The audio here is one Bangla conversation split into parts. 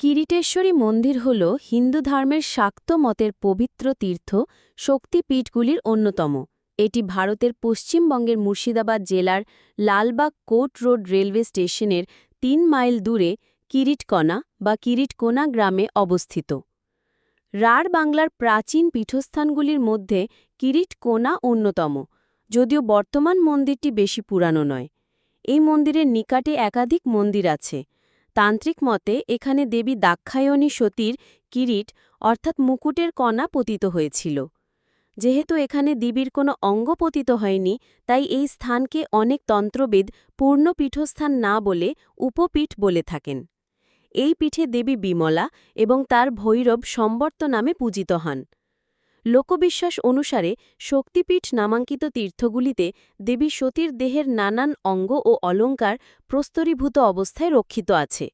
কিরিটেশ্বরী মন্দির হল হিন্দু ধর্মের শাক্ত মতের পবিত্র তীর্থ শক্তিপীঠগুলির অন্যতম। এটি ভারতের পশ্চিমবঙ্গের মুর্শিদাবাদ জেলার লালবাগ কোট রোড রেলওয়ে স্টেশনের ৩ মাইল দূরে কিরিটকণা বা কিরিটকোনা গ্রামে অবস্থিত। রাঢ় বাংলার প্রাচীন পীঠস্থানগুলির মধ্যে কিরিটকোনা অন্যতম, যদিও বর্তমান মন্দিরটি বেশি পুরানো নয়। এই মন্দিরের নিকটে একাধিক মন্দির আছে। তান্ত্রিক মতে এখানে দেবী দাক্ষায়ণী সতীর কিরিট অর্থাৎ মুকুটের কণা পতিত হয়েছিল। যেহেতু এখানে দেবীর কোনো অঙ্গ পতিত হয়নি, তাই এই স্থানকে অনেক তন্ত্রবিদ পূর্ণ পীঠস্থান না বলে উপপীঠ বলে থাকেন। এই পীঠে দেবী বিমলা এবং তার ভৈরব সম্বর্ত নামে পূজিত হন। লোকবিশ্বাস অনুসারে শক্তিপীঠ নামাঙ্কিত তীর্থগুলিতে দেবী সতীর দেহের নানান অঙ্গ ও অলঙ্কার প্রস্তরীভূত অবস্থায় রক্ষিত আছে।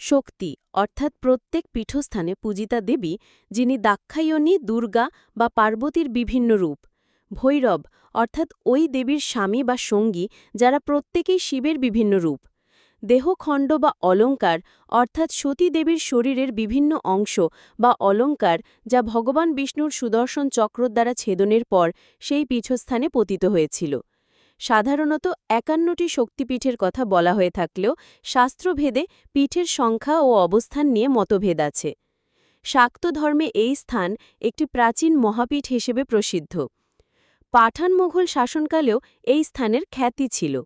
শক্তি অর্থাৎ প্রত্যেক পীঠস্থানে পূজিতা দেবী, যিনি দাক্ষায়ণী, দুর্গা বা পার্বতীর বিভিন্ন রূপ। ভৈরব অর্থাৎ ওই দেবীর স্বামী বা সঙ্গী, যারা প্রত্যেকেই শিবের বিভিন্ন রূপ। দেহখণ্ড বা অলঙ্কার অর্থাৎ সতী দেবীর শরীরের বিভিন্ন অংশ বা অলঙ্কার, যা ভগবান বিষ্ণুর সুদর্শন চক্র দ্বারা ছেদনের পর সেই পীঠস্থানে পতিত হয়েছিল। সাধারণত ৫১টি শক্তিপীঠের কথা বলা হয়ে থাকলেও শাস্ত্রভেদে পীঠের সংখ্যা ও অবস্থান নিয়ে মতভেদ আছে। শাক্ত ধর্মে এই স্থান একটি প্রাচীন মহাপীঠ হিসেবে প্রসিদ্ধ। পাঠান মুঘল শাসনকালেও এই স্থানের খ্যাতি ছিল।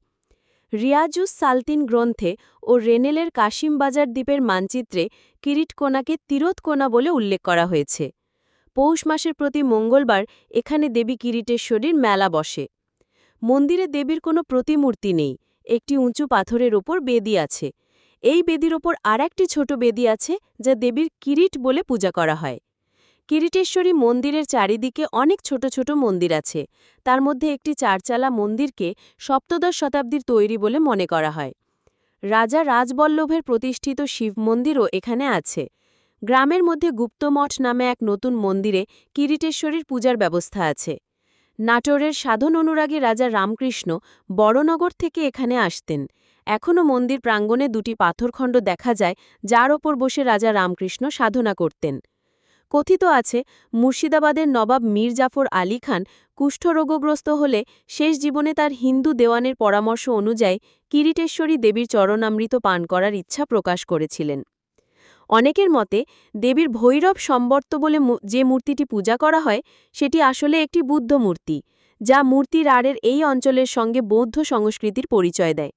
রিয়াজুস সালতিন গ্রন্থে ও রেনেলের কাশিমবাজার দ্বীপের মানচিত্রে কিরিটকোনাকে তিরোৎকোনা বলে উল্লেখ করা হয়েছে। পৌষ মাসের প্রতি মঙ্গলবার এখানে দেবী কিরিটেশ্বরীর মেলা বসে। মন্দিরে দেবীর কোনো প্রতিমূর্তি নেই, একটি উঁচু পাথরের ওপর বেদি আছে। এই বেদির ওপর আরেকটি ছোট বেদি আছে, যা দেবীর কিরিট বলে পূজা করা হয়। কিরিটেশ্বরী মন্দিরের চারিদিকে অনেক ছোট ছোট মন্দির আছে। তার মধ্যে একটি চারচালা মন্দিরকে সপ্তদশ শতাব্দীর তৈরি বলে মনে করা হয়। রাজা রাজবল্লভের প্রতিষ্ঠিত শিব মন্দিরও এখানে আছে। গ্রামের মধ্যে গুপ্তমঠ নামে এক নতুন মন্দিরে কিরিটেশ্বরীর পূজার ব্যবস্থা আছে। নাটোরের সাধন অনুরাগী রাজা রামকৃষ্ণ বড়নগর থেকে এখানে আসতেন। এখনও মন্দির প্রাঙ্গণে দুটি পাথরখণ্ড দেখা যায়, যার ওপর বসে রাজা রামকৃষ্ণ সাধনা করতেন। কথিত আছে, মুর্শিদাবাদের নবাব মীর জাফর আলী খান কুষ্ঠরোগগ্রস্ত হলে শেষ জীবনে তার হিন্দু দেওয়ানের পরামর্শ অনুযায়ী কিরিটেশ্বরী দেবীর চরণামৃত পান করার ইচ্ছা প্রকাশ করেছিলেন। অনেকের মতে দেবীর ভৈরব সম্বর্ত বলে যে মূর্তিটি পূজা করা হয়, সেটি আসলে একটি বুদ্ধ মূর্তি, যা মূর্তি রাঢ়ের এই অঞ্চলের সঙ্গে বৌদ্ধ সংস্কৃতির পরিচয় দেয়।